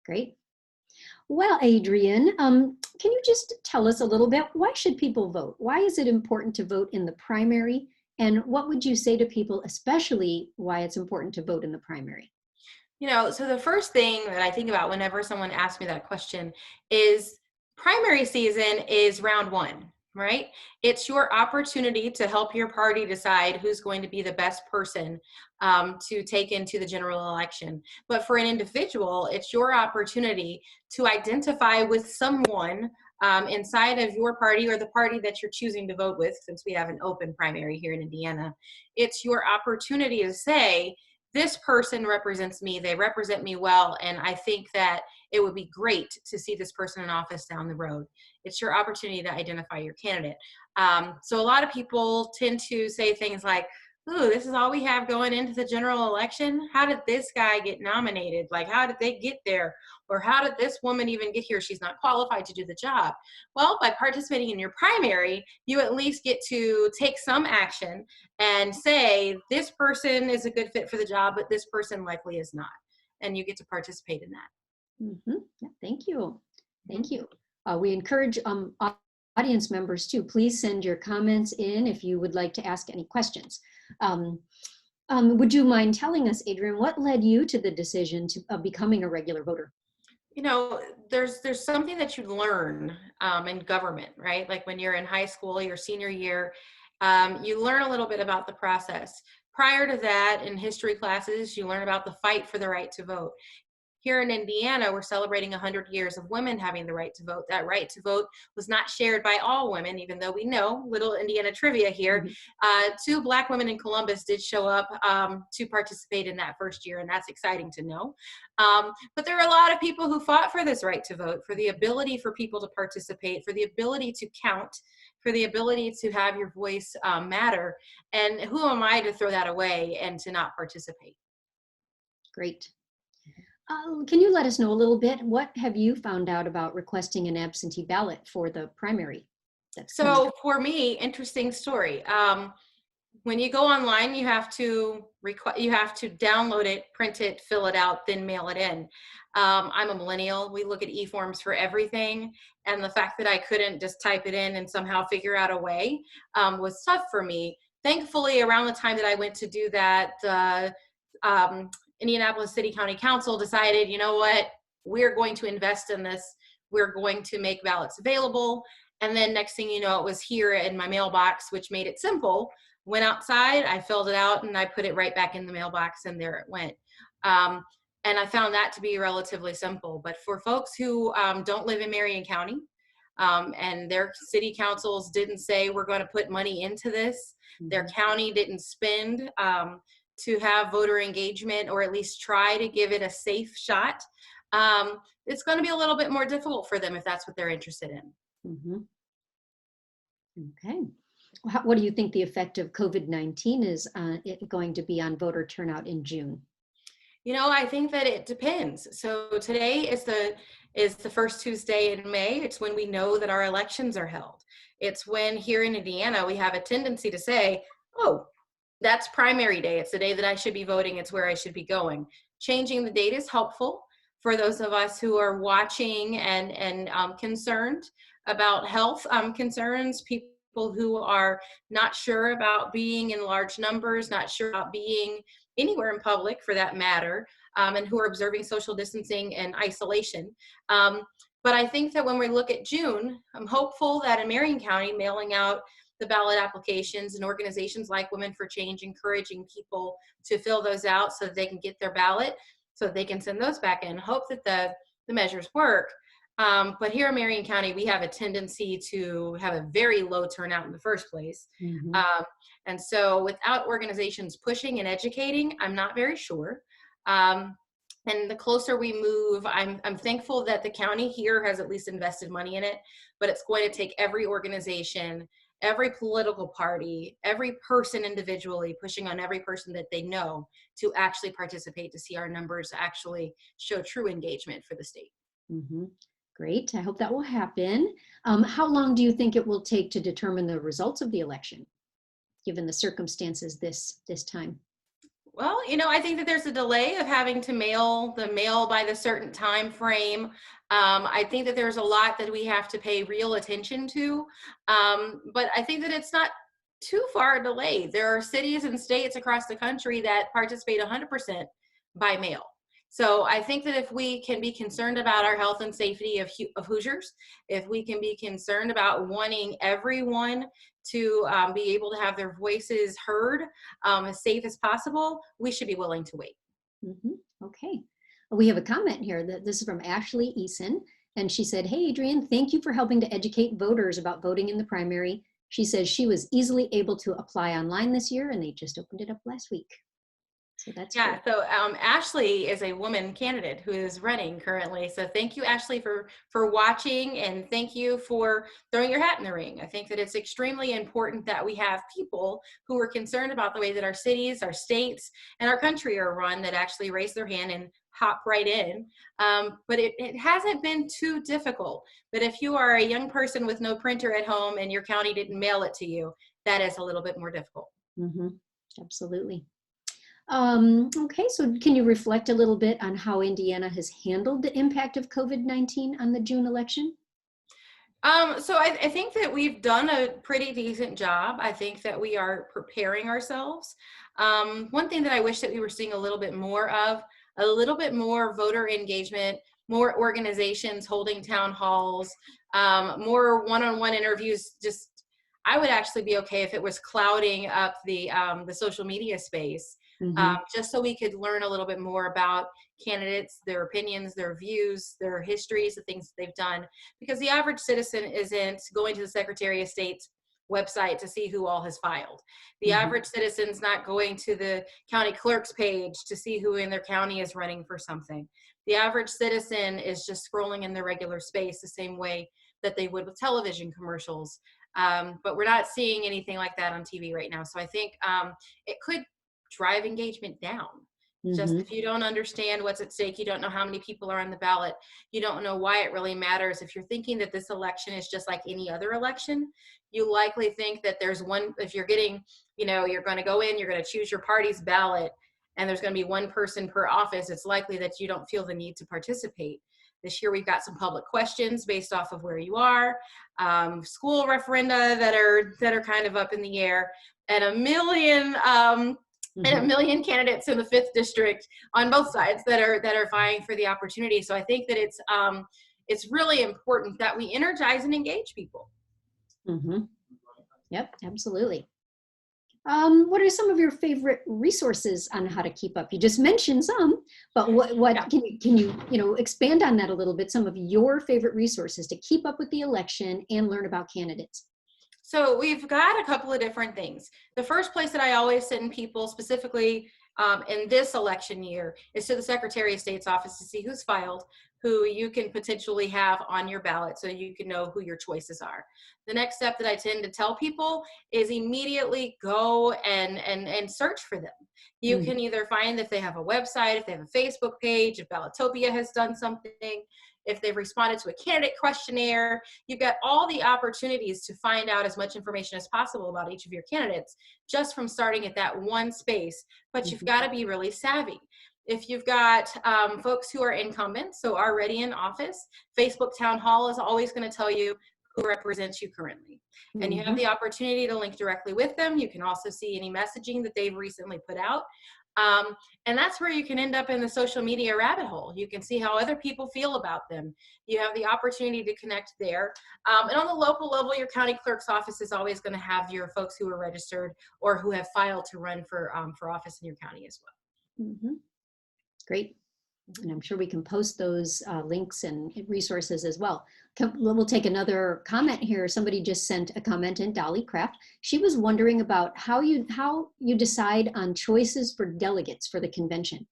Great. Well, Adrianne, can you just tell us a little bit, why should people vote? Why is it important to vote in the primary? And what would you say to people, especially why it's important to vote in the primary? So the first thing that I think about whenever someone asks me that question is primary season is round one, right? It's your opportunity to help your party decide who's going to be the best person to take into the general election. But for an individual, it's your opportunity to identify with someone inside of your party or the party that you're choosing to vote with, since we have an open primary here in Indiana. It's your opportunity to say, this person represents me, they represent me well, and I think that it would be great to see this person in office down the road. It's your opportunity to identify your candidate. So a lot of people tend to say things like, ooh, this is all we have going into the general election? How did this guy get nominated? Like, how did they get there? Or how did this woman even get here? She's not qualified to do the job. Well, by participating in your primary, you at least get to take some action and say, this person is a good fit for the job, but this person likely is not. And you get to participate in that. Yeah, thank you. Thank you. We encourage audience members too. Please send your comments in if you would like to ask any questions. Would you mind telling us, Adrianne, what led you to the decision of becoming a regular voter? There's something that you learn in government, right? Like when you're in high school, your senior year, you learn a little bit about the process. Prior to that, in history classes, you learn about the fight for the right to vote. Here in Indiana, we're celebrating 100 years of women having the right to vote. That right to vote was not shared by all women, even though we know, little Indiana trivia here, 2 Black women in Columbus did show up to participate in that first year, and that's exciting to know. But there are a lot of people who fought for this right to vote, for the ability for people to participate, for the ability to count, for the ability to have your voice matter. And who am I to throw that away and to not participate? Great. Can you let us know a little bit, what have you found out about requesting an absentee ballot for the primary? So for me, interesting story. When you go online, you have to download it, print it, fill it out, then mail it in. I'm a millennial. We look at e-forms for everything. And the fact that I couldn't just type it in and somehow figure out a way was tough for me. Thankfully, around the time that I went to do that, Indianapolis City County Council decided, you know what, we're going to invest in this. We're going to make ballots available. And then next thing you know, it was here in my mailbox, which made it simple. Went outside, I filled it out, and I put it right back in the mailbox, and there it went. And I found that to be relatively simple. But for folks who don't live in Marion County, and their city councils didn't say we're going to put money into this, their county didn't spend to have voter engagement, or at least try to give it a safe shot, it's going to be a little bit more difficult for them if that's what they're interested in. Okay. What do you think the effect of COVID-19 is going to be on voter turnout in June? I think that it depends. So today is the first Tuesday in May. It's when we know that our elections are held. It's when here in Indiana, we have a tendency to say, oh, that's primary day. It's the day that I should be voting. It's where I should be going. Changing the date is helpful for those of us who are watching and concerned about health concerns, people who are not sure about being in large numbers, not sure about being anywhere in public for that matter, and who are observing social distancing and isolation. But I think that when we look at June, I'm hopeful that in Marion County, mailing out the ballot applications and organizations like Women for Change encouraging people to fill those out so that they can get their ballot, so that they can send those back in. Hope that the measures work. But here in Marion County, we have a tendency to have a very low turnout in the first place. And so without organizations pushing and educating, I'm not very sure. And the closer we move, I'm thankful that the county here has at least invested money in it, but it's going to take every organization, every political party, every person individually pushing on every person that they know to actually participate, to see our numbers actually show true engagement for the state. Great. I hope that will happen. How long do you think it will take to determine the results of the election, given the circumstances this time? Well, I think that there's a delay of having to mail the mail by the certain time frame. I think that there's a lot that we have to pay real attention to. But I think that it's not too far delayed. There are cities and states across the country that participate 100% by mail. So I think that if we can be concerned about our health and safety of Hoosiers, if we can be concerned about wanting everyone to be able to have their voices heard as safe as possible, we should be willing to wait. Okay. We have a comment here that this is from Ashley Eason. And she said, "Hey, Adrianne, thank you for helping to educate voters about voting in the primary." She says she was easily able to apply online this year and they just opened it up last week. So that's Yeah, great. so Ashley is a woman candidate who is running currently. So thank you, Ashley, for watching, and thank you for throwing your hat in the ring. I think that it's extremely important that we have people who are concerned about the way that our cities, our states, and our country are run that actually raise their hand and hop right in. But it hasn't been too difficult. But if you are a young person with no printer at home and your county didn't mail it to you, that is a little bit more difficult. Absolutely. Okay, so can you reflect a little bit on how Indiana has handled the impact of COVID-19 on the June election? So I think that we've done a pretty decent job. I think that we are preparing ourselves. One thing that I wish that we were seeing a little bit more of, a little bit more voter engagement, more organizations holding town halls, more one-on-one interviews. Just, I would actually be okay if it was clouding up the social media space, just so we could learn a little bit more about candidates, their opinions, their views, their histories, the things that they've done. Because the average citizen isn't going to the Secretary of State's website to see who all has filed. The average citizen's not going to the county clerk's page to see who in their county is running for something. The average citizen is just scrolling in their regular space the same way that they would with television commercials. But we're not seeing anything like that on TV right now. So I think it could drive engagement down. Just if you don't understand what's at stake, you don't know how many people are on the ballot, you don't know why it really matters. If you're thinking that this election is just like any other election, you likely think that there's one, if you're getting, you're going to go in, you're going to choose your party's ballot, and there's going to be one person per office, it's likely that you don't feel the need to participate. This year, we've got some public questions based off of where you are, school referenda that are kind of up in the air, and a million candidates in the 5th district on both sides that are vying for the opportunity. So I think that it's really important that we energize and engage people. Yep, absolutely. What are some of your favorite resources on how to keep up? You just mentioned some, but what can you expand on that a little bit? Some of your favorite resources to keep up with the election and learn about candidates. So we've got a couple of different things. The first place that I always send people specifically in this election year is to the Secretary of State's office to see who's filed, who you can potentially have on your ballot so you can know who your choices are. The next step that I tend to tell people is immediately go and search for them. You can either find if they have a website, if they have a Facebook page, if Ballotopia has done something, if they've responded to a candidate questionnaire. You've got all the opportunities to find out as much information as possible about each of your candidates just from starting at that one space, but you've got to be really savvy. If you've got folks who are incumbents, so already in office, Facebook Town Hall is always going to tell you who represents you currently. And you have the opportunity to link directly with them. You can also see any messaging that they've recently put out. And that's where you can end up in the social media rabbit hole. You can see how other people feel about them. You have the opportunity to connect there. And on the local level, your county clerk's office is always going to have your folks who are registered or who have filed to run for office in your county as well. Great. And I'm sure we can post those links and resources as well. We'll take another comment here. Somebody just sent a comment in, Dolly Kraft. She was wondering about how you decide on choices for delegates for the convention.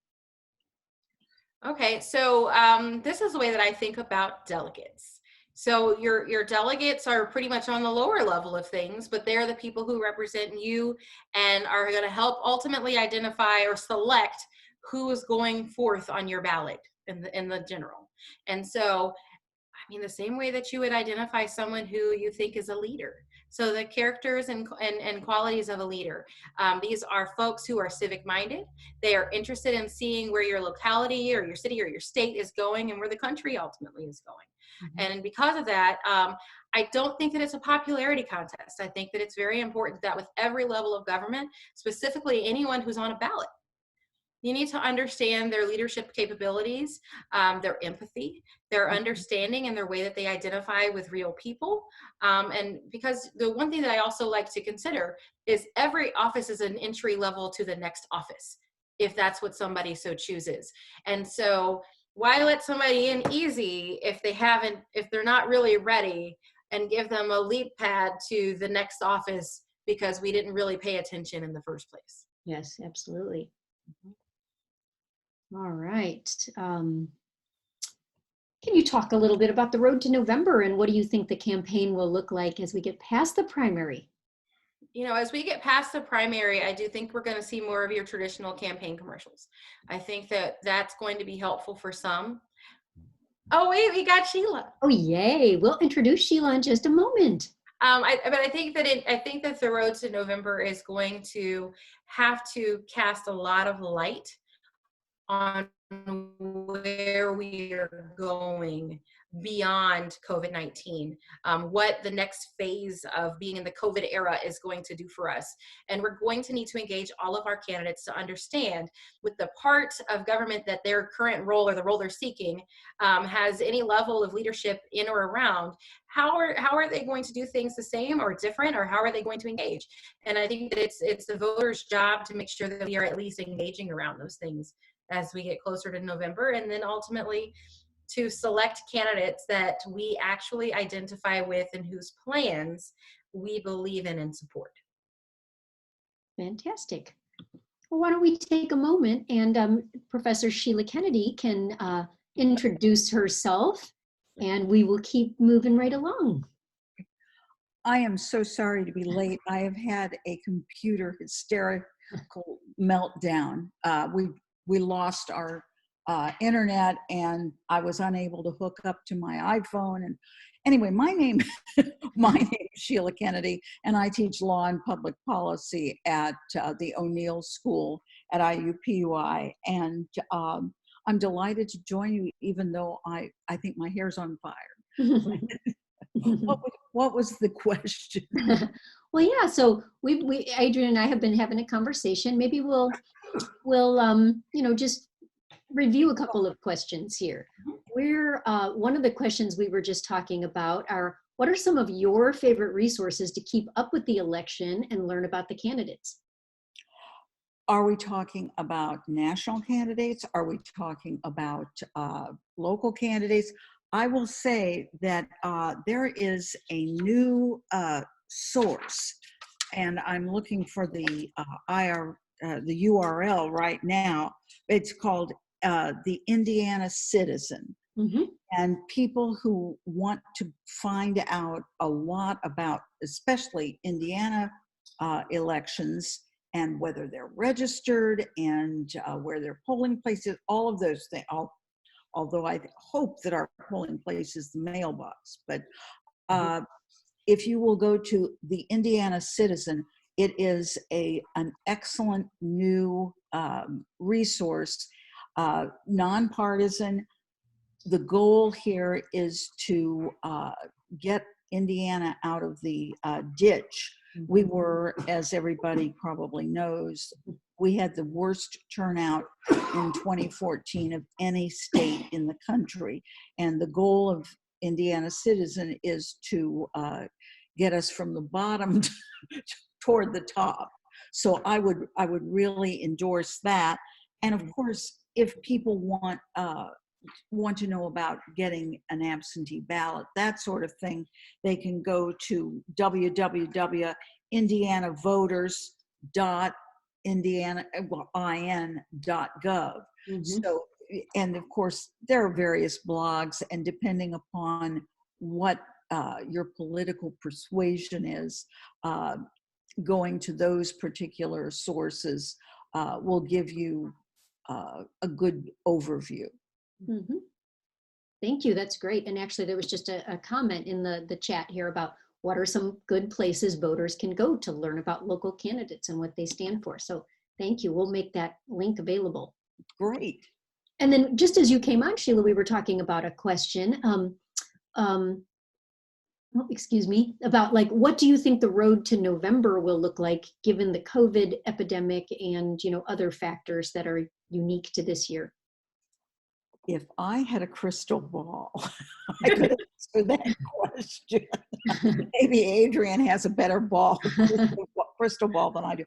Okay, so this is the way that I think about delegates. So your delegates are pretty much on the lower level of things, but they're the people who represent you and are going to help ultimately identify or select who is going forth on your ballot in the general. And so, I mean, the same way that you would identify someone who you think is a leader, So the characters and qualities of a leader. These are folks who are civic minded. They are interested in seeing where your locality or your city or your state is going and where the country ultimately is going. And because of that, I don't think that it's a popularity contest. I think that it's very important that with every level of government, specifically anyone who's on a ballot, you need to understand their leadership capabilities, their empathy, their understanding, and their way that they identify with real people. And because the one thing that I also like to consider is every office is an entry level to the next office, if that's what somebody so chooses. And so why let somebody in easy if they're not really ready, and give them a leap pad to the next office because we didn't really pay attention in the first place. Yes, absolutely. All right. Can you talk a little bit about the road to November, and what do you think the campaign will look like as we get past the primary? As we get past the primary, I do think we're going to see more of your traditional campaign commercials. I think that that's going to be helpful for some. Oh, wait, we got Sheila. Oh, yay. We'll introduce Sheila in just a moment. But I think that the road to November is going to have to cast a lot of light on where we are going beyond COVID-19, what the next phase of being in the COVID era is going to do for us. And we're going to need to engage all of our candidates to understand with the part of government that their current role or the role they're seeking has any level of leadership in or around, how are they going to do things the same or different, or how are they going to engage? And I think that it's the voters' job to make sure that we are at least engaging around those things as we get closer to November, and then ultimately to select candidates that we actually identify with and whose plans we believe in and support. Fantastic. Well, why don't we take a moment, and Professor Sheila Kennedy can introduce herself, and we will keep moving right along. I am so sorry to be late. I have had a computer hysterical meltdown. We lost our internet, and I was unable to hook up to my iPhone. And anyway, my name is Sheila Kennedy, and I teach law and public policy at the O'Neill School at IUPUI. And I'm delighted to join you, even though I think my hair's on fire. What was the question? Well, yeah. So we Adrianne and I have been having a conversation. Maybe we'll just review a couple of questions here. One of the questions we were just talking about are, what are some of your favorite resources to keep up with the election and learn about the candidates? Are we talking about national candidates? Are we talking about local candidates? I will say that there is a new source, and I'm looking for the URL right now. It's called the Indiana Citizen. Mm-hmm. And people who want to find out a lot about, especially Indiana elections, and whether they're registered, and where their polling places, all of those things. Although I hope that our polling place is the mailbox. But if you will go to the Indiana Citizen, it is an excellent new resource, nonpartisan. The goal here is to get Indiana out of the ditch. We were, as everybody probably knows, we had the worst turnout in 2014 of any state in the country. And the goal of Indiana Citizen is to get us from the bottom toward the top. So I would really endorse that. And of course, if people want to know about getting an absentee ballot, that sort of thing, they can go to www.indianavoters.in.gov. So, and of course, there are various blogs, and depending upon what your political persuasion is, going to those particular sources will give you a good overview. Mm-hmm. Thank you. That's great. And actually, there was just a comment in the chat here about what are some good places voters can go to learn about local candidates and what they stand for. So thank you. We'll make that link available. Great. And then just as you came on, Sheila, we were talking about a question. Excuse me, about like, what do you think the road to November will look like given the COVID epidemic and, other factors that are unique to this year? If I had a crystal ball, I could answer that question. Maybe Adrianne has a better crystal ball than I do.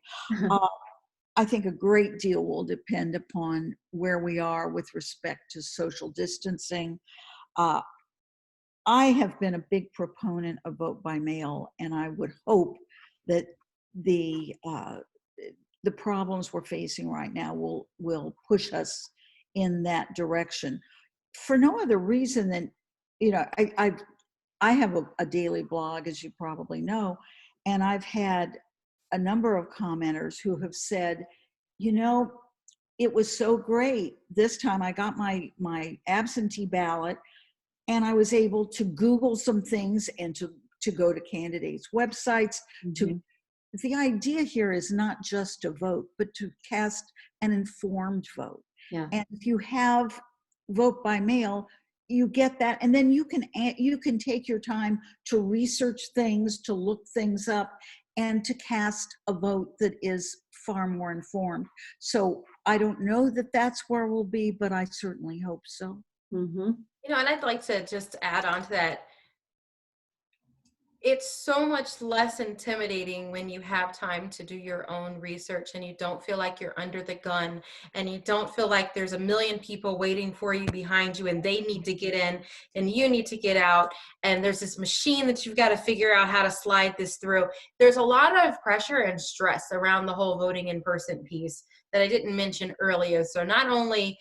I think a great deal will depend upon where we are with respect to social distancing. I have been a big proponent of vote by mail, and I would hope that the problems we're facing right now will push us in that direction. For no other reason than, I have a daily blog, as you probably know, and I've had a number of commenters who have said, it was so great. This time I got my absentee ballot, and I was able to Google some things and to go to candidates' websites. The idea here is not just to vote, but to cast an informed vote. Yeah. And if you have vote by mail, you get that, and then you can take your time to research things, to look things up, and to cast a vote that is far more informed. So I don't know that that's where we'll be, but I certainly hope so. Mm-hmm. And I'd like to just add on to that. It's so much less intimidating when you have time to do your own research and you don't feel like you're under the gun, and you don't feel like there's a million people waiting for you behind you and they need to get in and you need to get out, and there's this machine that you've got to figure out how to slide this through. There's a lot of pressure and stress around the whole voting in person piece that I didn't mention earlier. So not only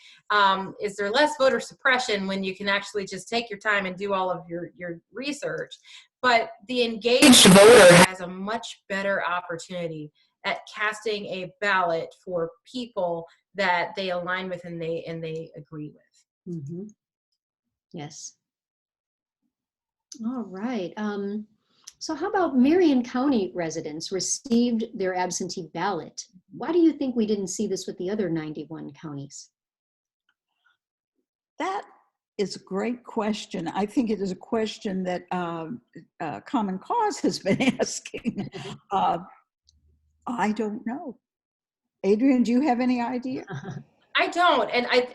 is there less voter suppression when you can actually just take your time and do all of your research, but the engaged voter has a much better opportunity at casting a ballot for people that they align with and they agree with. Mm-hmm. Yes. All right. So how about Marion County residents received their absentee ballot? Why do you think we didn't see this with the other 91 counties? That is a great question. I think it is a question that Common Cause has been asking. I don't know. Adrianne, do you have any idea? I don't. And I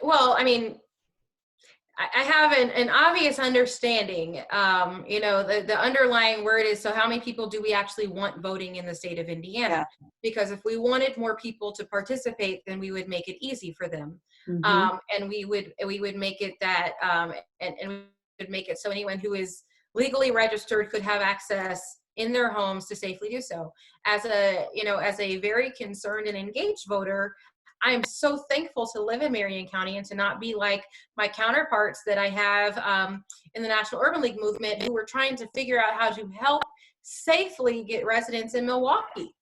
have an obvious understanding. The underlying word is, so how many people do we actually want voting in the state of Indiana? Yeah. Because if we wanted more people to participate, then we would make it easy for them. Mm-hmm. And we would make it that, and we would make it so anyone who is legally registered could have access in their homes to safely do so. As a very concerned and engaged voter, I am so thankful to live in Marion County and to not be like my counterparts that I have in the National Urban League movement, who were trying to figure out how to help safely get residents in Milwaukee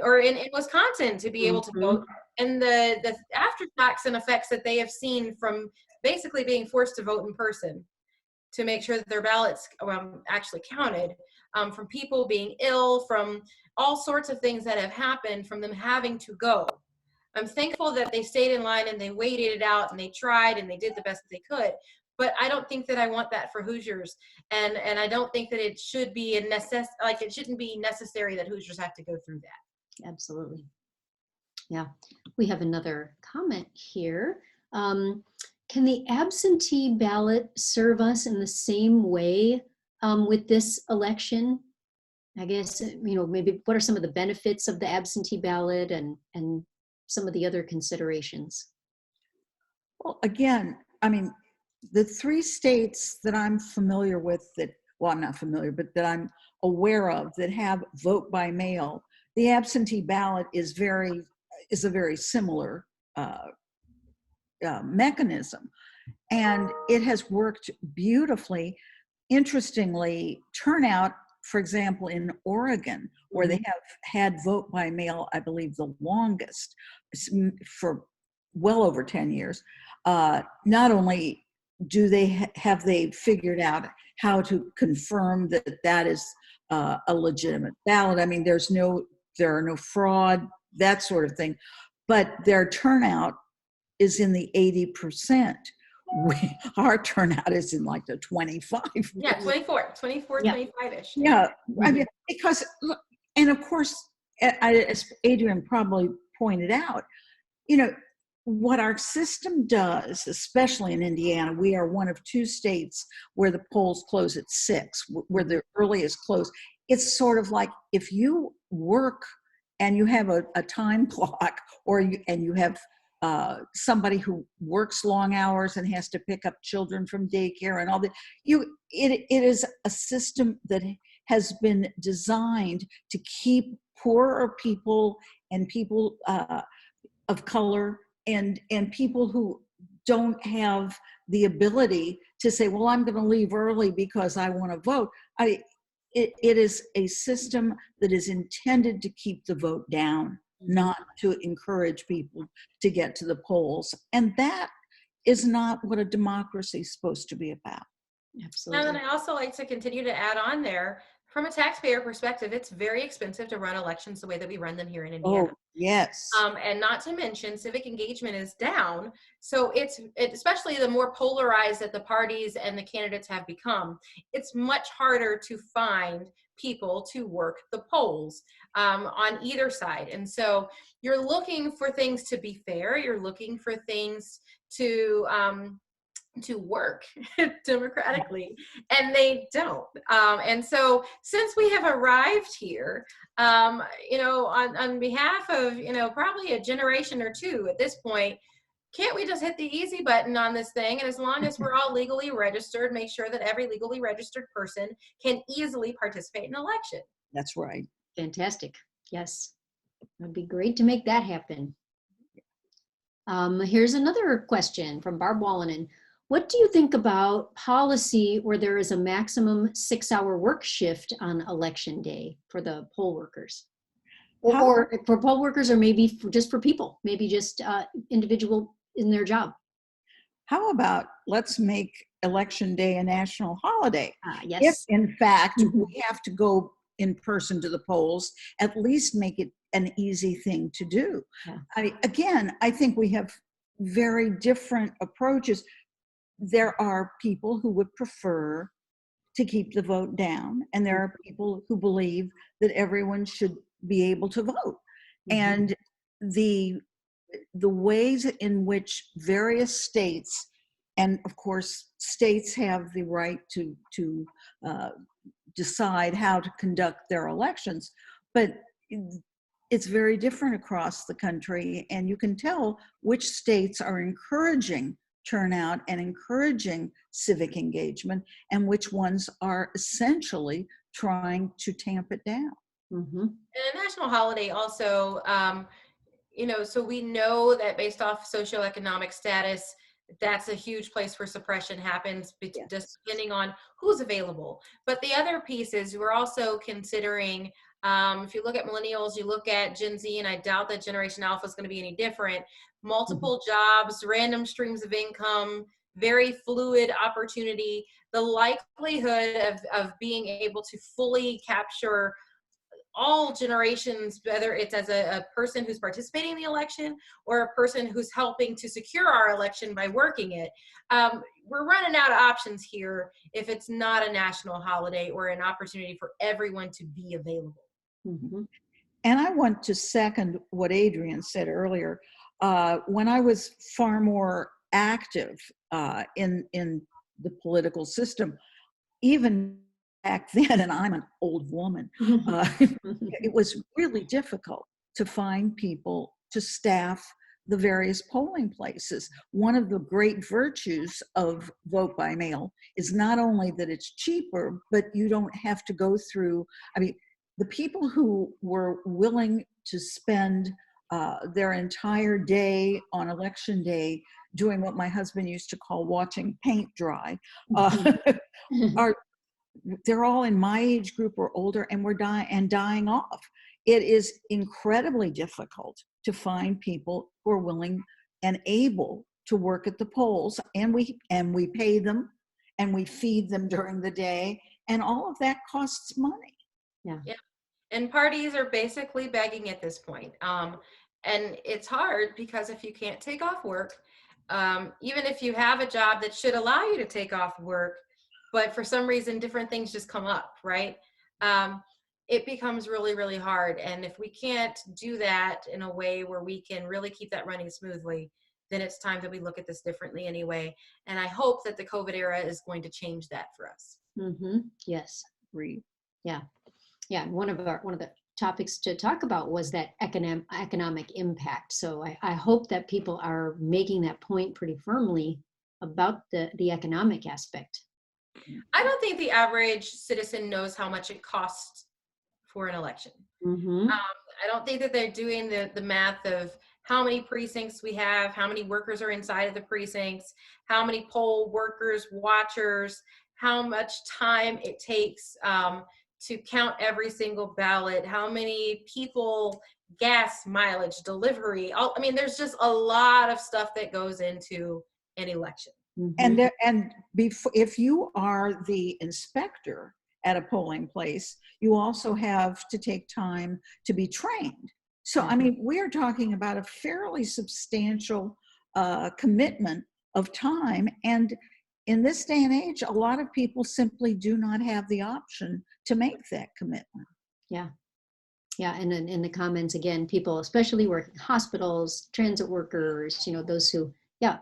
or in Wisconsin to be able to vote, and the aftershocks and effects that they have seen from basically being forced to vote in person to make sure that their ballots actually counted, from people being ill, from all sorts of things that have happened, from them having to go. I'm thankful that they stayed in line and they waited it out and they tried and they did the best that they could. But I don't think that I want that for Hoosiers, and I don't think that it should be it shouldn't be necessary that Hoosiers have to go through that. Absolutely. Yeah, we have another comment here. Can the absentee ballot serve us in the same way with this election? I guess, maybe what are some of the benefits of the absentee ballot and some of the other considerations? Well, again, the 3 states that I'm familiar with I'm not familiar, but that I'm aware of that have vote by mail, the absentee ballot is a very similar mechanism, and it has worked beautifully. Interestingly, turnout, for example, in Oregon, where they have had vote by mail, I believe the longest, for well over 10 years, not only do they have they figured out how to confirm that is a legitimate ballot. I mean, there are no fraud, that sort of thing, but their turnout is in the 80%. Our turnout is in like the 25. Yeah, 24, Yeah. 25-ish. Yeah, I mean, because, look, and of course, as Adrianne probably pointed out, you know, what our system does, especially in Indiana, we are one of 2 states where the polls close at 6, where the earliest close. It's sort of like if you work and you have a time clock, and you have somebody who works long hours and has to pick up children from daycare and all that, it is a system that has been designed to keep poorer people and people of color and people who don't have the ability to say, well, I'm going to leave early because I want to vote. It is a system that is intended to keep the vote down, not to encourage people to get to the polls. And that is not what a democracy is supposed to be about. Absolutely. And then I also like to continue to add on there, from a taxpayer perspective, it's very expensive to run elections the way that we run them here in Indiana. Oh, yes. And not to mention, civic engagement is down. So especially the more polarized that the parties and the candidates have become, it's much harder to find people to work the polls on either side. And so you're looking for things to be fair. You're looking for things to work democratically, and they don't. And so since we have arrived here, on behalf of, probably a generation or 2 at this point, can't we just hit the easy button on this thing? And as long as we're all legally registered, make sure that every legally registered person can easily participate in an election. That's right. Fantastic. Yes. It'd be great to make that happen. Here's another question from Barb Wallanen. What do you think about policy where there is a maximum 6-hour work shift on election day for the poll workers? Or for poll workers, or maybe just for people, maybe just individual in their job? How about let's make election day a national holiday? Yes. If in fact we have to go in person to the polls, at least make it an easy thing to do. Yeah. I think we have very different approaches. There are people who would prefer to keep the vote down, and there are people who believe that everyone should be able to vote. And the ways in which various states, and of course states have the right to decide how to conduct their elections, but it's very different across the country, and you can tell which states are encouraging turnout and encouraging civic engagement, and which ones are essentially trying to tamp it down. And a national holiday also, so we know that based off socioeconomic status, that's a huge place where suppression happens, just depending on who's available. But the other piece is we're also considering, if you look at millennials, you look at Gen Z, and I doubt that Generation Alpha is going to be any different, multiple jobs, random streams of income, very fluid opportunity, the likelihood of being able to fully capture all generations, whether it's as a person who's participating in the election or a person who's helping to secure our election by working it. We're running out of options here if it's not a national holiday or an opportunity for everyone to be available. And I want to second what Adrianne said earlier. When I was far more active in the political system, even back then, and I'm an old woman, it was really difficult to find people to staff the various polling places. One of the great virtues of vote by mail is not only that it's cheaper, but you don't have to go through, the people who were willing to spend their entire day on election day doing what my husband used to call watching paint dry, they're all in my age group or older, and we're dying off. It is incredibly difficult to find people who are willing and able to work at the polls, and we pay them and we feed them during the day, and all of that costs money. Yeah. Yeah. And parties are basically begging at this point. And it's hard because if you can't take off work, even if you have a job that should allow you to take off work, but for some reason different things just come up, right? It becomes really, really hard. And if we can't do that in a way where we can really keep that running smoothly, then it's time that we look at this differently anyway. And I hope that the COVID era is going to change that for us. Mm-hmm. Yes. Agree. Yeah. Yeah. One of the topics to talk about was that economic impact. So I hope that people are making that point pretty firmly about the economic aspect. I don't think the average citizen knows how much it costs for an election. Mm-hmm. I don't think that they're doing the math of how many precincts we have, how many workers are inside of the precincts, how many poll workers, watchers, how much time it takes to count every single ballot, how many people, gas mileage, delivery. I mean, there's just a lot of stuff that goes into an election. And if you are the inspector at a polling place, you also have to take time to be trained. So, I mean, we're talking about a fairly substantial commitment of time. And in this day and age, a lot of people simply do not have the option to make that commitment. Yeah. Yeah. And then in the comments, again, people, especially working hospitals, transit workers, those who are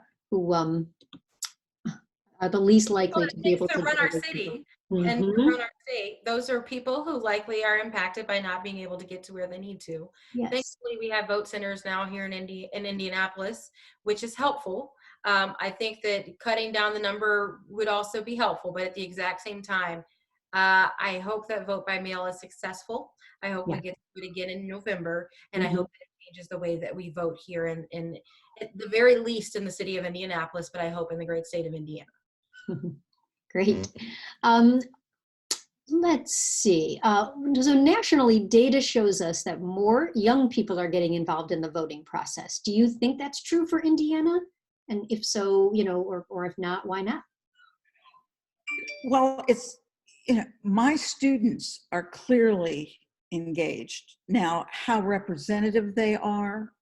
the least likely to be able to run our city and to run our state. Those are people who likely are impacted by not being able to get to where they need to. Yes. Thankfully, we have vote centers now here in Indianapolis, which is helpful. I think that cutting down the number would also be helpful, but at the exact same time, I hope that vote by mail is successful. I hope we get to do it again in November, and I hope that it changes the way that we vote here in at the very least in the city of Indianapolis, but I hope in the great state of Indiana. Great. Let's see. So nationally, data shows us that more young people are getting involved in the voting process. Do you think that's true for Indiana? And if so, or if not, why not? Well, it's, my students are clearly engaged. Now, how representative they are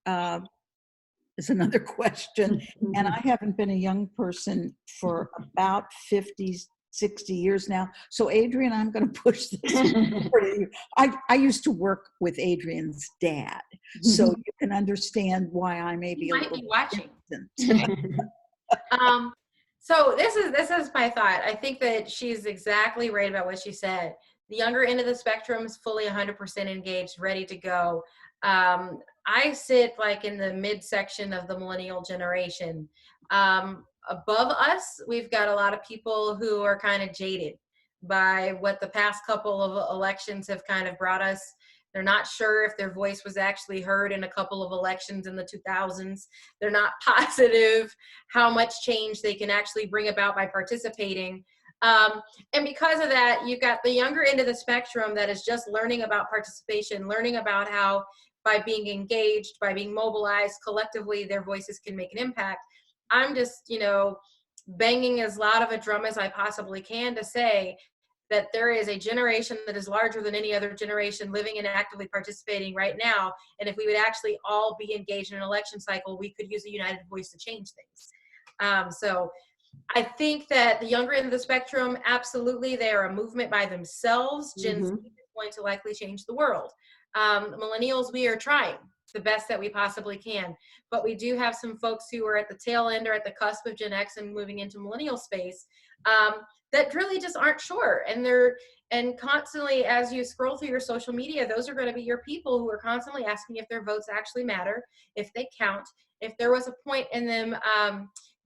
is another question. And I haven't been a young person for about 50, 60 years now. So Adrianne, I'm going to push this for you. I used to work with Adrianne's dad. So you can understand why I may be a little watching. So this is my thought. I think that she's exactly right about what she said. The younger end of the spectrum is fully 100% engaged, ready to go. I sit like in the midsection of the millennial generation. Above us, we've got a lot of people who are kind of jaded by what the past couple of elections have kind of brought us. They're not sure if their voice was actually heard in a couple of elections in the 2000s. They're not positive how much change they can actually bring about by participating. And because of that, you've got the younger end of the spectrum that is just learning about participation, learning about how by being engaged, by being mobilized collectively, their voices can make an impact. I'm just, banging as loud of a drum as I possibly can to say that there is a generation that is larger than any other generation living and actively participating right now. And if we would actually all be engaged in an election cycle, we could use a united voice to change things. So I think that the younger end of the spectrum, absolutely, they are a movement by themselves. Gen Z is going to likely change the world. Millennials, we are trying the best that we possibly can, but we do have some folks who are at the tail end or at the cusp of Gen X and moving into millennial space that really just aren't sure. And constantly, as you scroll through your social media, those are going to be your people who are constantly asking if their votes actually matter, if they count, if there was a point in them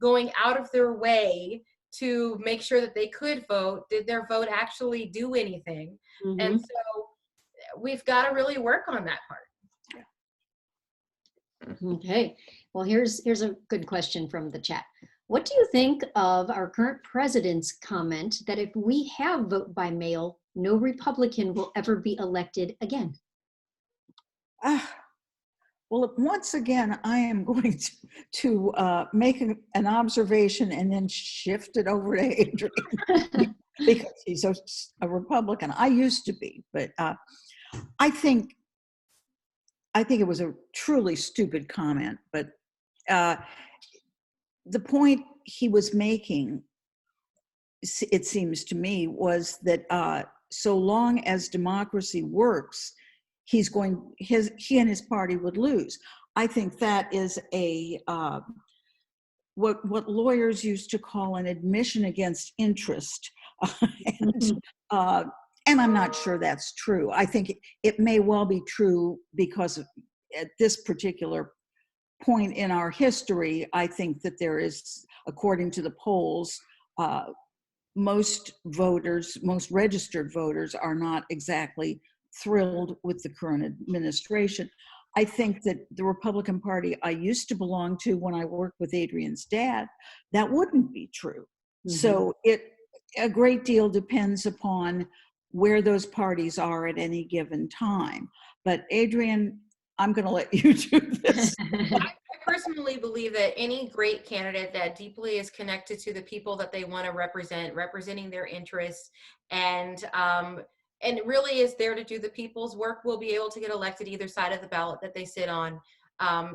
going out of their way to make sure that they could vote. Did their vote actually do anything? And so we've got to really work on that part. Okay. Well, here's a good question from the chat. What do you think of our current president's comment that if we have vote by mail, no Republican will ever be elected again? Well, once again, I am going to make an observation and then shift it over to Adrianne. because he's a Republican. I used to be, but I think it was a truly stupid comment. But the point he was making, it seems to me, was that so long as democracy works, he and his party would lose. I think that is a what lawyers used to call an admission against interest, and I'm not sure that's true. I think it may well be true because at this particular point in our history, I think that there is, according to the polls, most registered voters are not exactly thrilled with the current administration. I think that the Republican Party I used to belong to when I worked with Adrianne's dad, that wouldn't be true. Mm-hmm. So a great deal depends upon where those parties are at any given time. But Adrianne, I'm going to let you do this. I personally believe that any great candidate that deeply is connected to the people that they want to represent, representing their interests, and really is there to do the people's work, will be able to get elected either side of the ballot that they sit on,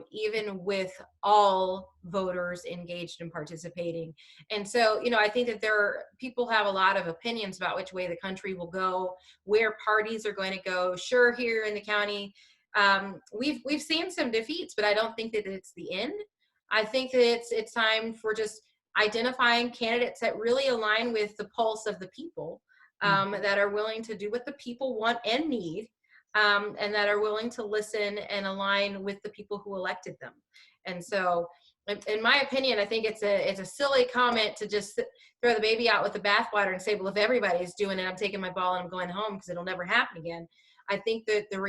even with all voters engaged and participating. And so, I think that people have a lot of opinions about which way the country will go, where parties are going to go. Sure, here in the county, we've seen some defeats, but I don't think that it's the end. I think that it's time for just identifying candidates that really align with the pulse of the people, that are willing to do what the people want and need, and that are willing to listen and align with the people who elected them. And so, in my opinion, I think it's a silly comment to just throw the baby out with the bathwater and say, well, if everybody's doing it, I'm taking my ball and I'm going home because it'll never happen again. I think that the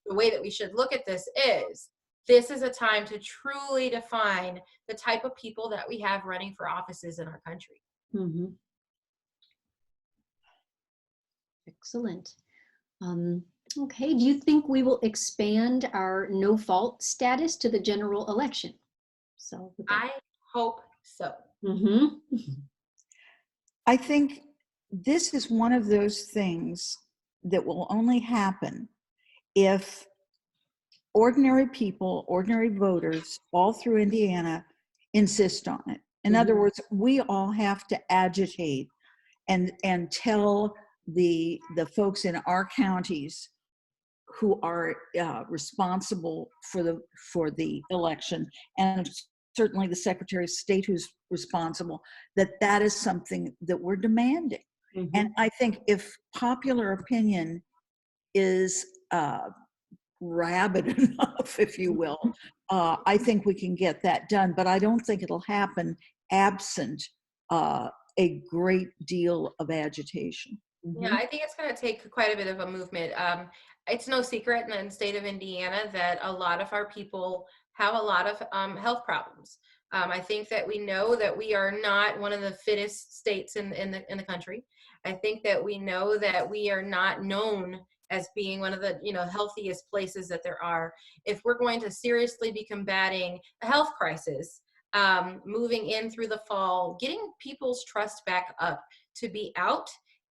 way that we should look at this is a time to truly define the type of people that we have running for offices in our country. Mm-hmm. Excellent. Okay, do you think we will expand our no-fault status to the general election? So I hope so. Mm-hmm. I think this is one of those things that will only happen if ordinary people, ordinary voters all through Indiana insist on it. In other words, we all have to agitate and tell the folks in our counties who are responsible for the election, and certainly the Secretary of State who's responsible, that is something that we're demanding. Mm-hmm. And I think if popular opinion is rabid enough, if you will, I think we can get that done. But I don't think it'll happen absent a great deal of agitation. Mm-hmm. Yeah, I think it's going to take quite a bit of a movement. It's no secret in the state of Indiana that a lot of our people have a lot of health problems. I think that we know that we are not one of the fittest states in the country. I think that we know that we are not known as being one of the healthiest places that there are. If we're going to seriously be combating a health crisis, moving in through the fall, getting people's trust back up to be out,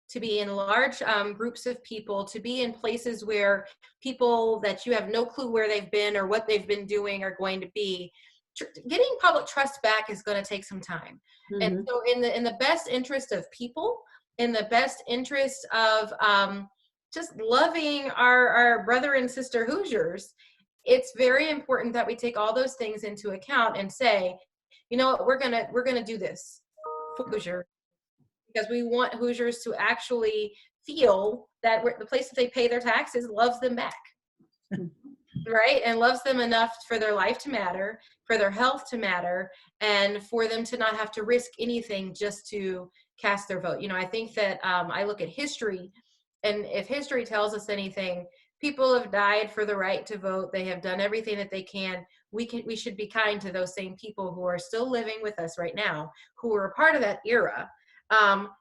to be in large groups of people, to be in places where people that you have no clue where they've been or what they've been doing are going to be. Getting public trust back is going to take some time. Mm-hmm. And so in the best interest of people, in the best interest of just loving our brother and sister Hoosiers, it's very important that we take all those things into account and say, you know what, we're gonna do this for Hoosiers, because we want Hoosiers to actually feel that the place that they pay their taxes loves them back, right? And loves them enough for their life to matter, for their health to matter, and for them to not have to risk anything just to cast their vote. I think that I look at history, and if history tells us anything, people have died for the right to vote. They have done everything that they can. We should be kind to those same people who are still living with us right now, who are a part of that era.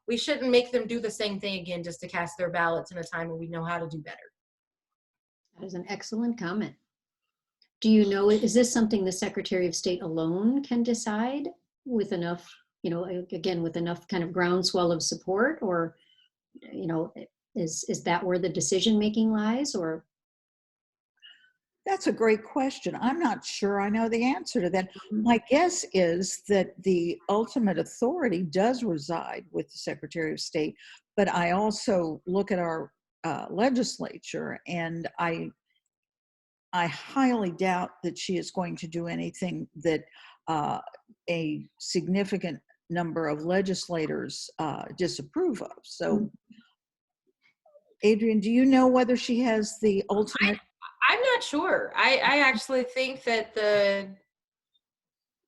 We shouldn't make them do the same thing again just to cast their ballots in a time when we know how to do better. That is an excellent comment. Do you know, is this something the Secretary of State alone can decide with enough you know, again, with enough kind of groundswell of support, or, you know, is that where the decision making lies, or? That's a great question. I'm not sure I know the answer to that. My guess is that the ultimate authority does reside with the Secretary of State, but I also look at our legislature, and I highly doubt that she is going to do anything that a significant number of legislators disapprove of. So, Adrianne, do you know whether she has the ultimate? I'm not sure. I actually think that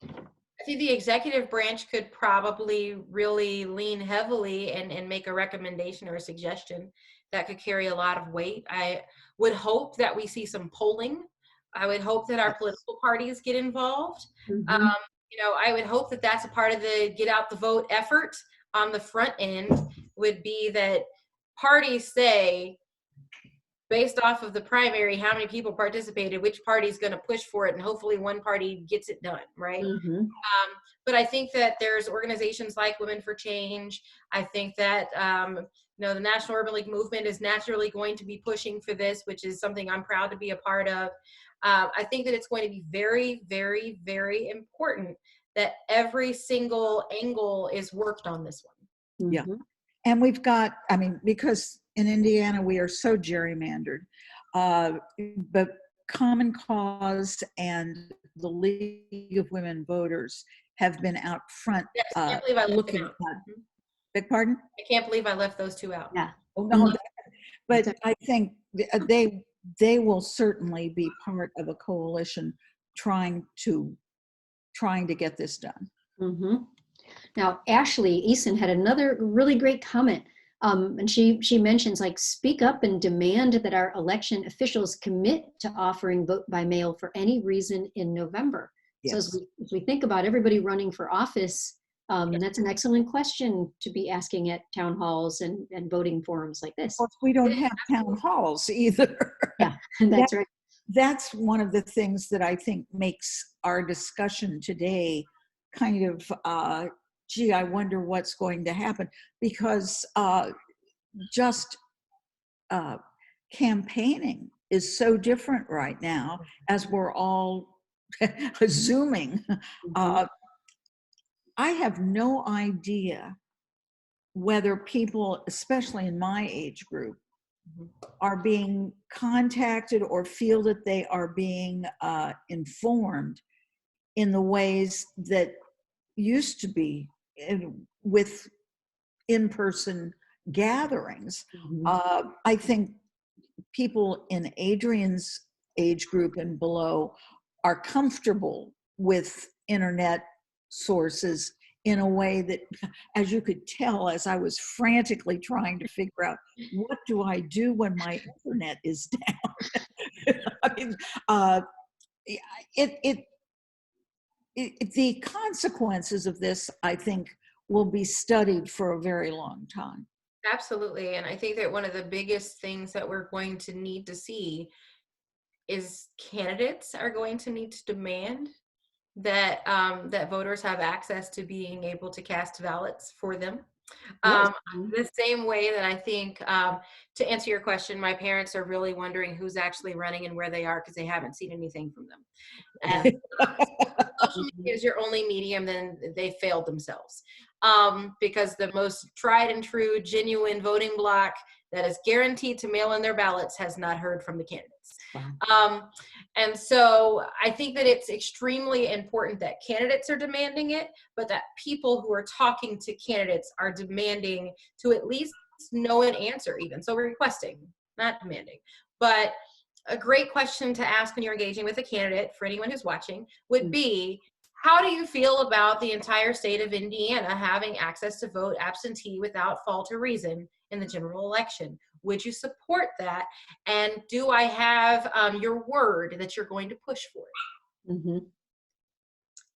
I think the executive branch could probably really lean heavily and make a recommendation or a suggestion that could carry a lot of weight. I would hope that we see some polling. I would hope that our political parties get involved. Mhm. You know, I would hope that that's a part of the get out the vote effort on the front end, would be that parties say, based off of the primary, how many people participated, which party is going to push for it, and hopefully one party gets it done, right? Mhm. But I think that there's organizations like Women for Change. I think that you know, the National Urban League movement is naturally going to be pushing for this, which is something I'm proud to be a part of. I think that it's going to be very, very, very important that every single angle is worked on this one. Yeah. Mhm. And we've got, I mean, because in Indiana we are so gerrymandered, but Common Cause and the League of Women Voters have been out front Yes, I can't believe I left them looking out. at, beg pardon? I can't believe I left those two out. Yeah. Oh, no, Mhm. but I think they will certainly be part of a coalition trying to get this done. Mhm. Now, Ashley Eason had another really great comment. And she mentions, like, speak up and demand that our election officials commit to offering vote by mail for any reason in November. So Yes. as we think about everybody running for office, that's an excellent question to be asking at town halls and voting forums like this. Of course, we don't have town halls either. Yeah, that's right. That's one of the things that I think makes our discussion today kind of, gee, I wonder what's going to happen, because just campaigning is so different right now as we're all zooming. Mhm. I have no idea whether people, especially in my age group, are being contacted or feel that they are being informed in the ways that used to be with in-person gatherings. Mhm. I think people in Adrian's age group and below are comfortable with internet sources in a way that, as you could tell, as I was frantically trying to figure out, what do I do when my internet is down? I mean, it, the consequences of this, I think, will be studied for a very long time. Absolutely. And I think that one of the biggest things that we're going to need to see is candidates are going to need to demand that that voters have access to being able to cast ballots for them. Yes. The same way that I think, to answer your question, my parents are really wondering who's actually running and where they are because they haven't seen anything from them. And social media is your only medium, then they failed themselves. Because the most tried and true, genuine voting bloc that is guaranteed to mail in their ballots has not heard from the candidates. Wow. And so I think that it's extremely important that candidates are demanding it, but that people who are talking to candidates are demanding to at least know an answer even. So requesting, not demanding. But a great question to ask when you're engaging with a candidate, for anyone who's watching, would be, how do you feel about the entire state of Indiana having access to vote absentee without fault or reason in the general election? Would you support that? And do I have your word that you're going to push for it? Mm-hmm.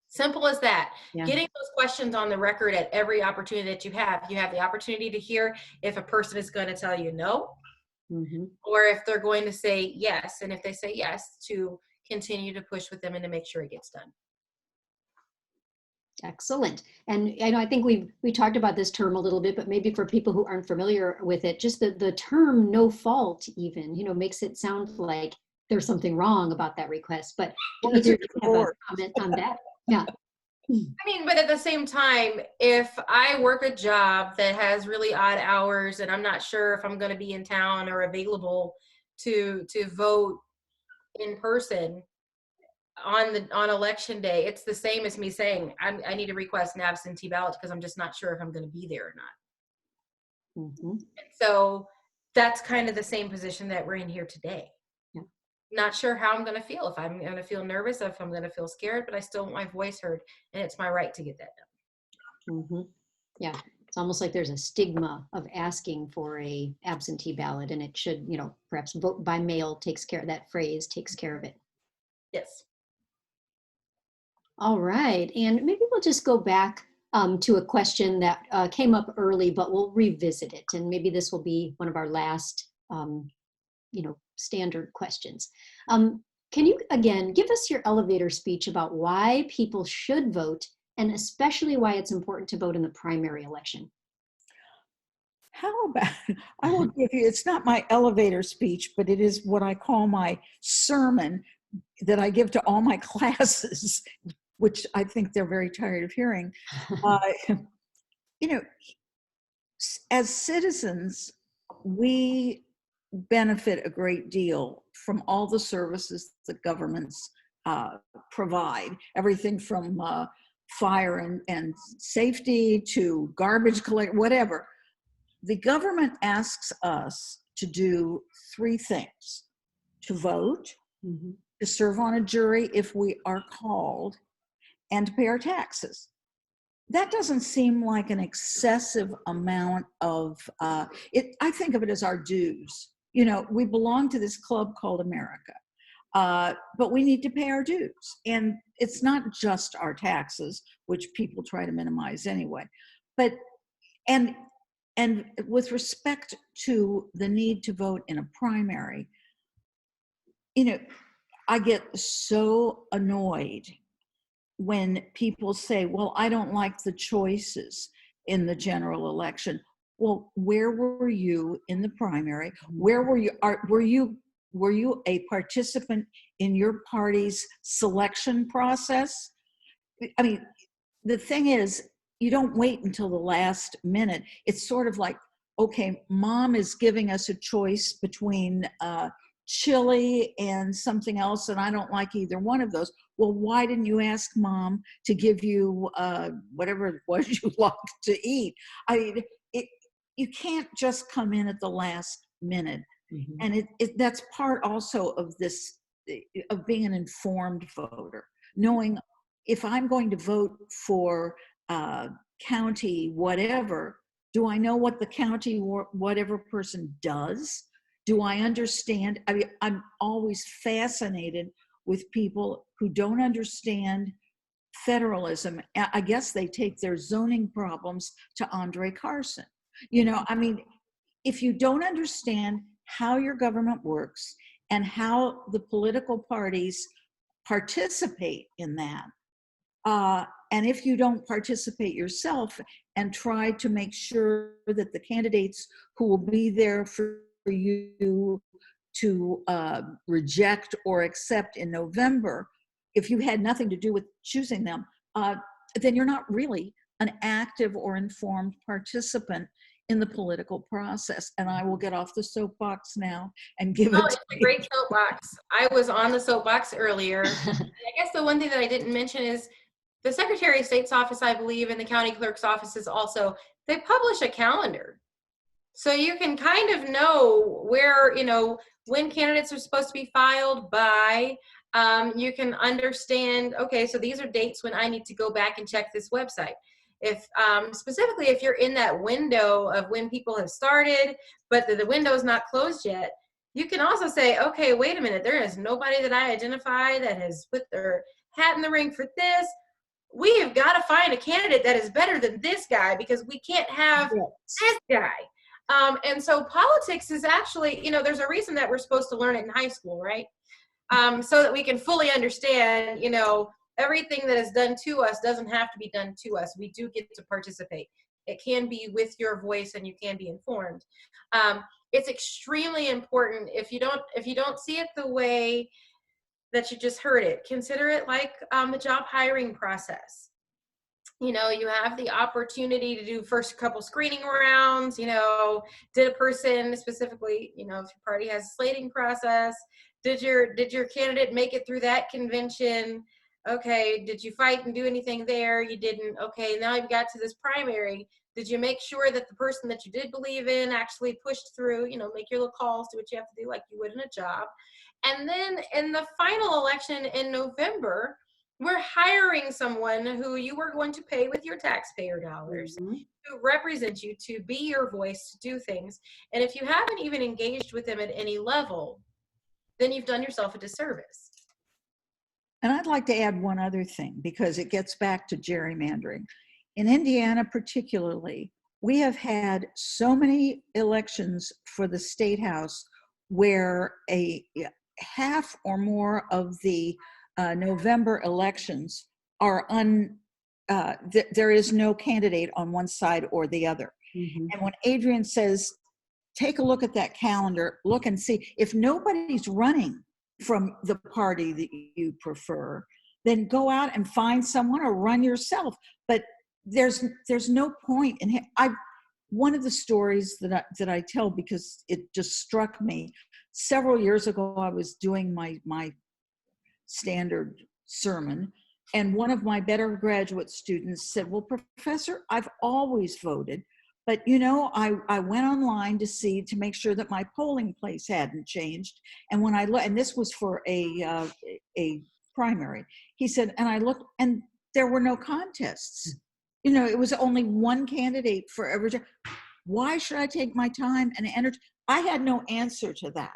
Simple as that. Yeah. Getting those questions on the record at every opportunity that you have the opportunity to hear if a person is going to tell you no, Mm-hmm. or if they're going to say yes. And if they say yes, to continue to push with them and to make sure it gets done. Excellent. And I think we talked about this term a little bit, but maybe for people who aren't familiar with it, just the term no fault even, makes it sound like there's something wrong about that request. But either you have a comment on that. Yeah. I mean, but at the same time, if I work a job that has really odd hours and I'm not sure if I'm going to be in town or available to vote in person on election day, it's the same as me saying I need to request an absentee ballot because I'm just not sure if I'm going to be there or not. Mm-hmm. So that's kind of the same position that we're in here today. Yeah. Not sure how I'm going to feel, if I'm going to feel nervous, if I'm going to feel scared, but I still want my voice heard, and it's my right to get that done. Mm-hmm. Yeah, it's almost like there's a stigma of asking for a absentee ballot, and it should, perhaps vote by mail takes care of that phrase, takes care of it. Yes. All right, and maybe we'll just go back to a question that came up early, but we'll revisit it, and maybe this will be one of our last, standard questions. Can you, again, give us your elevator speech about why people should vote, and especially why it's important to vote in the primary election? How about, I will give you, it's not my elevator speech, but it is what I call my sermon that I give to all my classes, which I think they're very tired of hearing. As citizens, we benefit a great deal from all the services that governments provide, everything from fire and safety to garbage collect, whatever. The government asks us to do three things: to vote, Mm-hmm. to serve on a jury if we are called, and to pay our taxes. That doesn't seem like an excessive amount of it. I think of it as our dues. We belong to this club called America, but we need to pay our dues. And it's not just our taxes, which people try to minimize anyway. But and with respect to the need to vote in a primary, I get so annoyed when people say, well, I don't like the choices in the general election. Well, where were you in the primary? Where were you? Were you a participant in your party's selection process? I mean, the thing is, you don't wait until the last minute. It's sort of like, okay, mom is giving us a choice between chili and something else, and I don't like either one of those. Well, why didn't you ask mom to give you whatever it was you like to eat? I mean, you can't just come in at the last minute. Mm-hmm. And that's part also of this, of being an informed voter, knowing if I'm going to vote for county whatever, do I know what the county whatever person does? Do I understand? I mean, I'm always fascinated with people who don't understand federalism. I guess they take their zoning problems to Andre Carson. I mean, if you don't understand how your government works and how the political parties participate in that, and if you don't participate yourself and try to make sure that the candidates who will be there for you to reject or accept in November, if you had nothing to do with choosing them, then you're not really an active or informed participant in the political process. And I will get off the soapbox now and give it. It's a great soapbox. I was on the soapbox earlier. I guess the one thing that I didn't mention is the Secretary of State's office, I believe, and the county clerk's offices also, they publish a calendar. So you can kind of know where, when candidates are supposed to be filed by. You can understand, okay, so these are dates when I need to go back and check this website. If specifically if you're in that window of when people have started, but the window is not closed yet, you can also say, okay, wait a minute, there is nobody that I identify that has put their hat in the ring for this. We have got to find a candidate that is better than this guy because we can't have this guy. And so politics is actually, there's a reason that we're supposed to learn it in high school, right? So that we can fully understand, everything that is done to us doesn't have to be done to us. We do get to participate. It can be with your voice, and you can be informed. It's extremely important. If you don't see it the way that you just heard it, consider it like the job hiring process. You know, you have the opportunity to do first couple screening rounds. You know, did a person specifically, you know, if your party has a slating process, did your candidate make it through that convention? Okay, did you fight and do anything there? You didn't. Okay, now you've got to this primary. Did you make sure that the person that you did believe in actually pushed through? You know, make your little calls, do what you have to do like you would in a job. And then in the final election in November, we're hiring someone who you are going to pay with your taxpayer dollars to represent you, to be your voice, to do things. And if you haven't even engaged with them at any level, then you've done yourself a disservice. And I'd like to add one other thing, because it gets back to gerrymandering. In Indiana particularly, we have had so many elections for the state house where a half or more of the November elections are there is no candidate on one side or the other. And when Adrianne says, take a look at that calendar, look and see, if nobody's running from the party that you prefer, then go out and find someone or run yourself. But there's no point in one of the stories that I tell, because it just struck me. Several years ago, I was doing my standard sermon, and one of my better graduate students said, well, Professor, I've always voted, but you know, I went online to make sure that my polling place hadn't changed. And when I looked, and this was for a primary, he said, and I looked, and there were no contests. You know, it was only one candidate for every job. Why should I take my time and energy? I had no answer to that.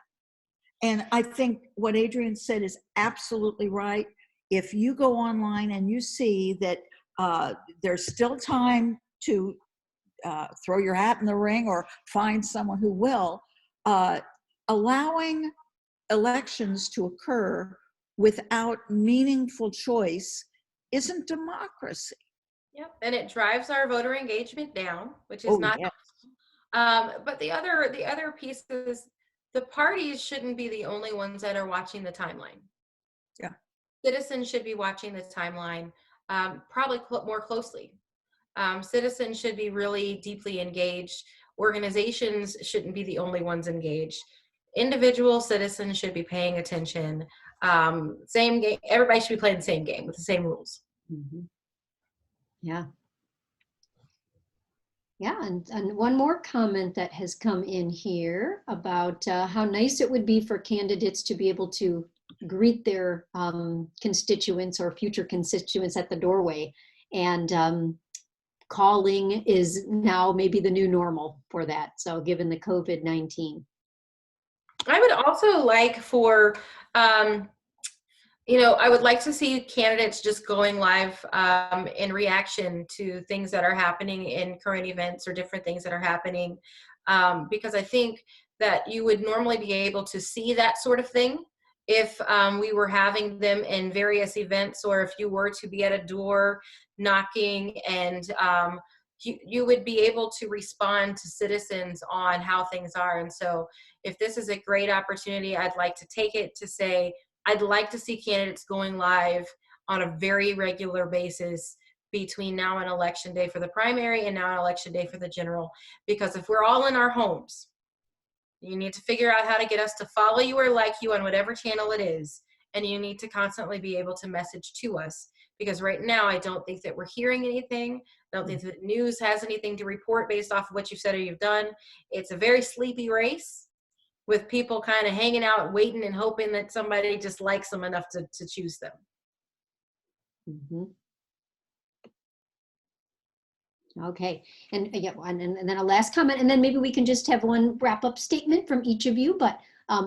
And I think what Adrianne said is absolutely right. If you go online and you see that there's still time to throw your hat in the ring or find someone who will, allowing elections to occur without meaningful choice isn't democracy. Yep, and it drives our voter engagement down, which is not. Yeah. But the other piece is, the parties shouldn't be the only ones that are watching the timeline. Yeah. Citizens should be watching the timeline probably more closely. Citizens should be really deeply engaged. Organizations shouldn't be the only ones engaged. Individual citizens should be paying attention. Same game. Everybody should be playing the same game with the same rules. Yeah. Yeah, and one more comment that has come in here about how nice it would be for candidates to be able to greet their constituents or future constituents at the doorway. And calling is now maybe the new normal for that. So given the COVID-19. I would also like for, you know, I would like to see candidates just going live in reaction to things that are happening in current events or different things that are happening, because I think that you would normally be able to see that sort of thing if we were having them in various events, or if you were to be at a door knocking, and you would be able to respond to citizens on how things are. And so if this is a great opportunity, I'd like to take it to say, I'd like to see candidates going live on a very regular basis between now and election day for the primary and now and election day for the general. Because if we're all in our homes, you need to figure out how to get us to follow you or like you on whatever channel it is. And you need to constantly be able to message to us. Because right now, I don't think that we're hearing anything. I don't think that news has anything to report based off of what you've said or you've done. It's a very sleepy race, with people kind of hanging out, waiting and hoping that somebody just likes them enough to choose them. Okay, and yeah, and then a last comment, and then maybe we can just have one wrap-up statement from each of you. But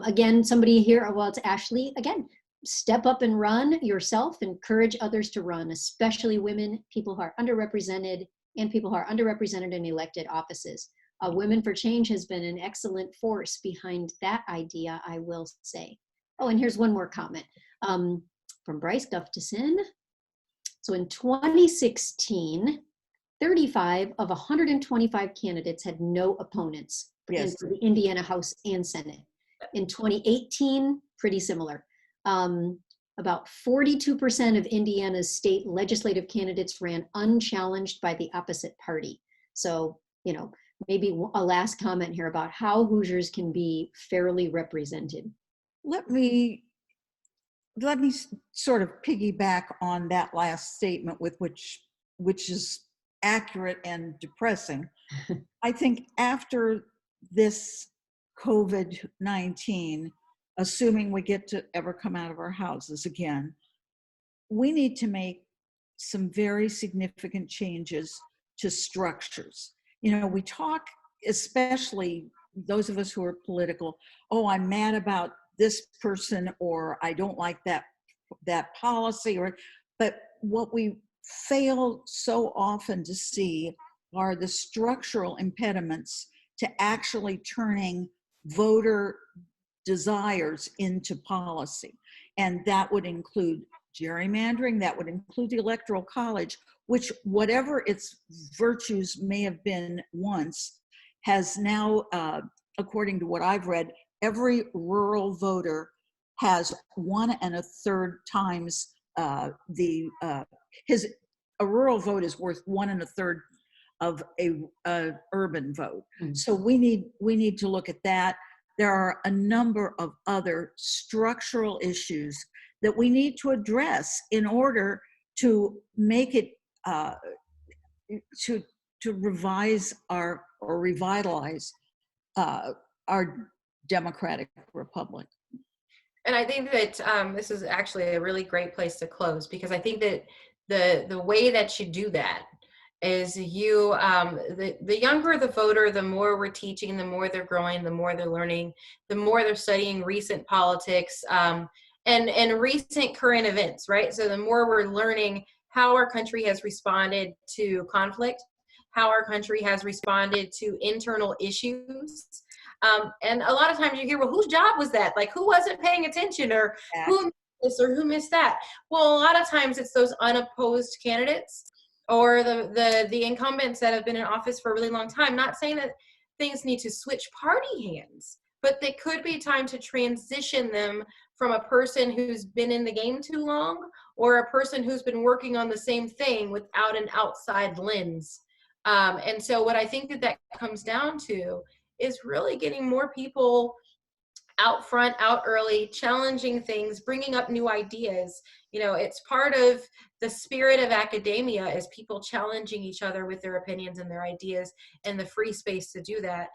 again, somebody here, well, it's Ashley, again, step up and run yourself, encourage others to run, especially women, people who are underrepresented, and people who are underrepresented in elected offices. Women for Change has been an excellent force behind that idea, I will say. Oh, and here's one more comment from Bryce Gustafson. So in 2016, 35 of 125 candidates had no opponents Yes. for the Indiana House and Senate. In 2018, pretty similar. About 42% of Indiana's state legislative candidates ran unchallenged by the opposite party. So, you know, maybe a last comment here about how Hoosiers can be fairly represented. Let me sort of piggyback on that last statement with which is accurate and depressing. I think after this COVID-19, assuming we get to ever come out of our houses again, we need to make some very significant changes to structures. You know, we talk, especially those of us who are political, oh, I'm mad about this person, or I don't like that policy, but what we fail so often to see are the structural impediments to actually turning voter desires into policy. And that would include gerrymandering, that would include the Electoral College, which, whatever its virtues may have been once, has now, according to what I've read, every rural voter has 1 1/3 times a rural vote is worth 1 1/3 of a urban vote. So we need to look at that. There are a number of other structural issues that we need to address in order to make it to revise or revitalize our democratic republic. And I think that this is actually a really great place to close, because I think that the way that you do that is you, the younger the voter, the more we're teaching, the more they're growing, the more they're learning, the more they're studying recent politics and recent current events, right? So the more we're learning how our country has responded to conflict, how our country has responded to internal issues. And a lot of times you hear, well, whose job was that? Like, who wasn't paying attention, or who missed this or who missed that? Well, a lot of times it's those unopposed candidates or the incumbents that have been in office for a really long time. Not saying that things need to switch party hands, but they could be time to transition them from a person who's been in the game too long, or a person who's been working on the same thing without an outside lens. And so what I think that comes down to is really getting more people out front, out early, challenging things, bringing up new ideas. You know, it's part of the spirit of academia is people challenging each other with their opinions and their ideas, and the free space to do that.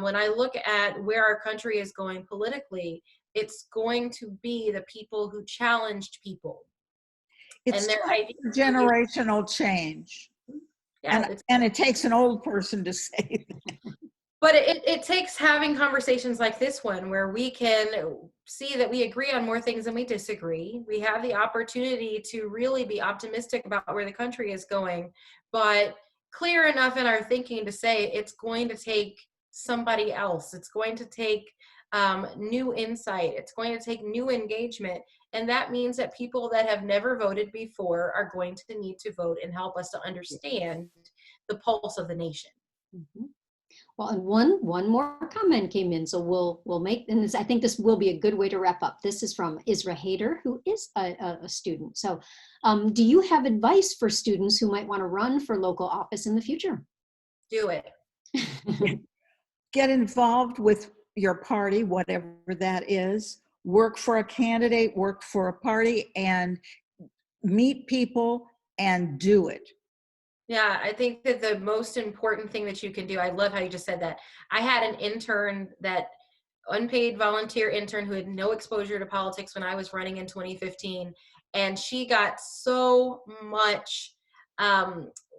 When I look at where our country is going politically, it's going to be the people who challenged people. It's and their ideas. generational change. Yeah, and it takes an old person to say that. But it takes having conversations like this one where we can see that we agree on more things than we disagree. We have the opportunity to really be optimistic about where the country is going, but clear enough in our thinking to say it's going to take somebody else. It's going to take new insight. It's going to take new engagement. And that means that people that have never voted before are going to need to vote and help us to understand the pulse of the nation. Mm-hmm. Well, and one more comment came in, so we'll make, and this, I think this will be a good way to wrap up. This is from Isra Hader, who is a student. So do you have advice for students who might want to run for local office in the future? Do it. Get involved with your party, whatever that is. Work for a candidate, work for a party, and meet people and do it. Yeah, I think that the most important thing that you can do, I love how you just said that. I had an intern, that unpaid volunteer intern, who had no exposure to politics when I was running in 2015. And she got so much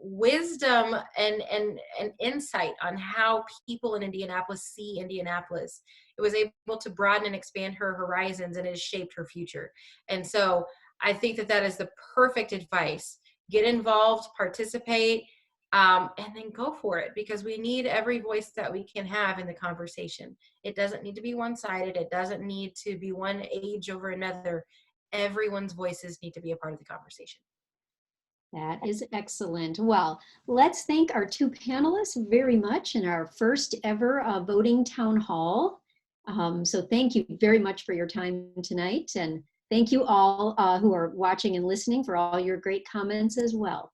wisdom and insight on how people in Indianapolis see Indianapolis. It was able to broaden and expand her horizons, and it has shaped her future. And so I think that that is the perfect advice. Get involved, participate, and then go for it, because we need every voice that we can have in the conversation. It doesn't need to be one-sided. It doesn't need to be one age over another. Everyone's voices need to be a part of the conversation. That is excellent. Well, let's thank our two panelists very much in our first ever voting town hall. So thank you very much for your time tonight. And thank you all who are watching and listening for all your great comments as well.